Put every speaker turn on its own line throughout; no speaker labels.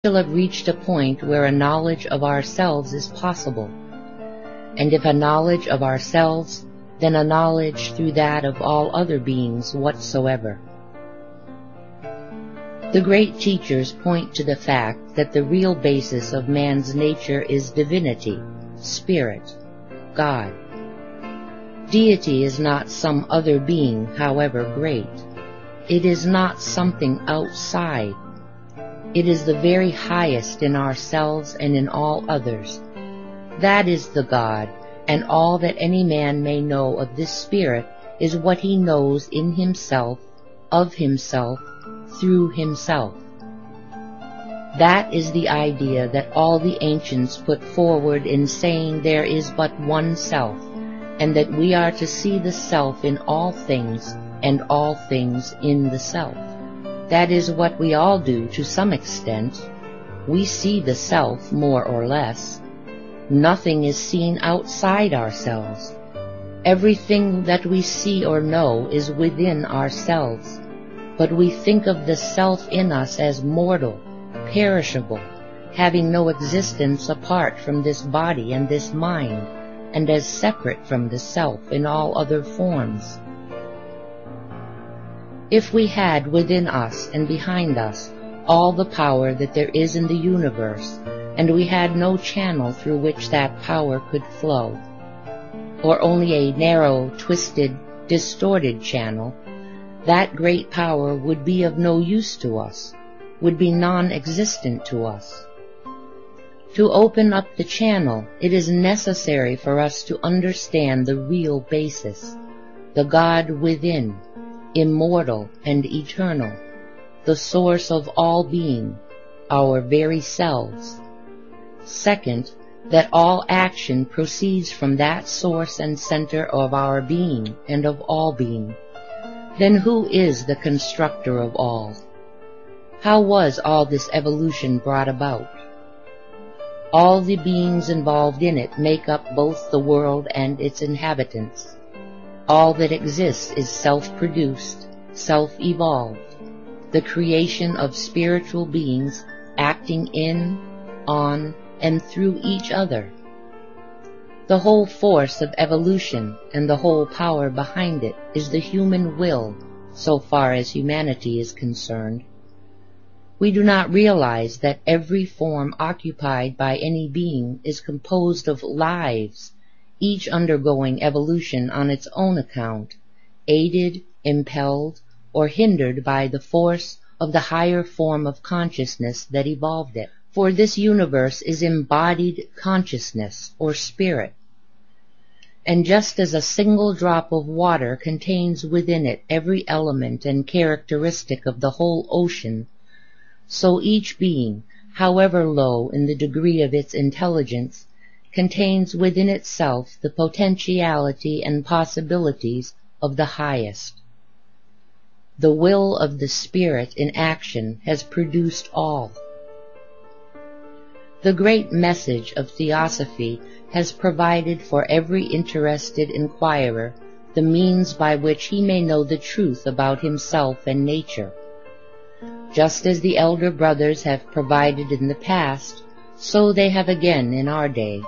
shall have reached a point where a knowledge of ourselves is possible. And if a knowledge of ourselves, then a knowledge through that of all other beings whatsoever. The great teachers point to the fact that the real basis of man's nature is divinity, spirit, God. Deity is not some other being, however great. It is not something outside. It is the very highest in ourselves and in all others. That is the God, and all that any man may know of this spirit is what he knows in himself, of himself, through himself. That is the idea that all the ancients put forward in saying there is but one self, and that we are to see the self in all things, and all things in the self. That is what we all do to some extent. We see the self more or less. Nothing is seen outside ourselves. Everything that we see or know is within ourselves, but we think of the self in us as mortal, perishable, having no existence apart from this body and this mind, and as separate from the self in all other forms. If we had within us and behind us all the power that there is in the universe, and we had no channel through which that power could flow, or only a narrow, twisted, distorted channel, that great power would be of no use to us, would be non-existent to us. To open up the channel, it is necessary for us to understand the real basis, the God within, immortal and eternal, the source of all being, our very selves. Second, that all action proceeds from that source and center of our being and of all being. Then who is the constructor of all? How was all this evolution brought about? All the beings involved in it make up both the world and its inhabitants. All that exists is self-produced, self-evolved, the creation of spiritual beings acting in, on, and through each other. The whole force of evolution and the whole power behind it is the human will, so far as humanity is concerned. We do not realize that every form occupied by any being is composed of lives, each undergoing evolution on its own account, aided, impelled, or hindered by the force of the higher form of consciousness that evolved it. For this universe is embodied consciousness, or spirit. And just as a single drop of water contains within it every element and characteristic of the whole ocean, so each being, however low in the degree of its intelligence, contains within itself the potentiality and possibilities of the highest. The will of the Spirit in action has produced all. The great message of Theosophy has provided for every interested inquirer the means by which he may know the truth about himself and nature. Just as the elder brothers have provided in the past, so they have again in our day.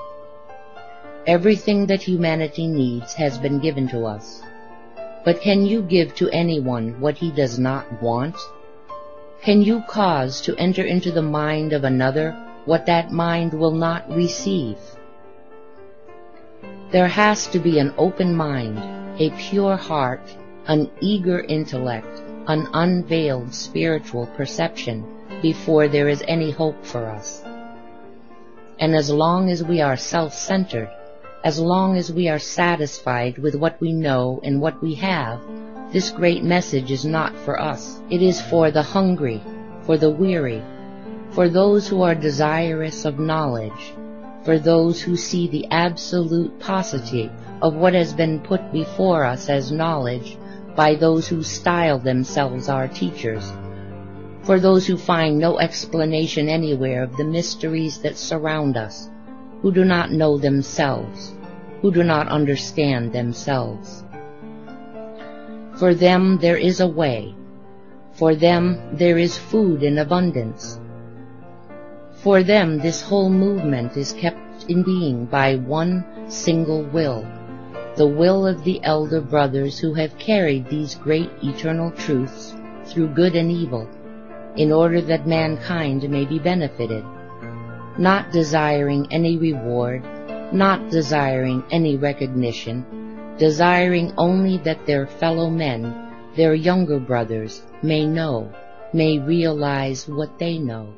Everything that humanity needs has been given to us. But can you give to anyone what he does not want? Can you cause to enter into the mind of another what that mind will not receive? There has to be an open mind, a pure heart, an eager intellect, an unveiled spiritual perception before there is any hope for us. And as long as we are self-centered, as long as we are satisfied with what we know and what we have, this great message is not for us. It is for the hungry, for the weary, for those who are desirous of knowledge, for those who see the absolute paucity of what has been put before us as knowledge by those who style themselves our teachers, for those who find no explanation anywhere of the mysteries that surround us, who do not know themselves, who do not understand themselves. For them there is a way. For them there is food in abundance. For them this whole movement is kept in being by one single will, the will of the elder brothers who have carried these great eternal truths through good and evil, in order that mankind may be benefited, not desiring any reward, not desiring any recognition, desiring only that their fellow men, their younger brothers, may know, may realize what they know.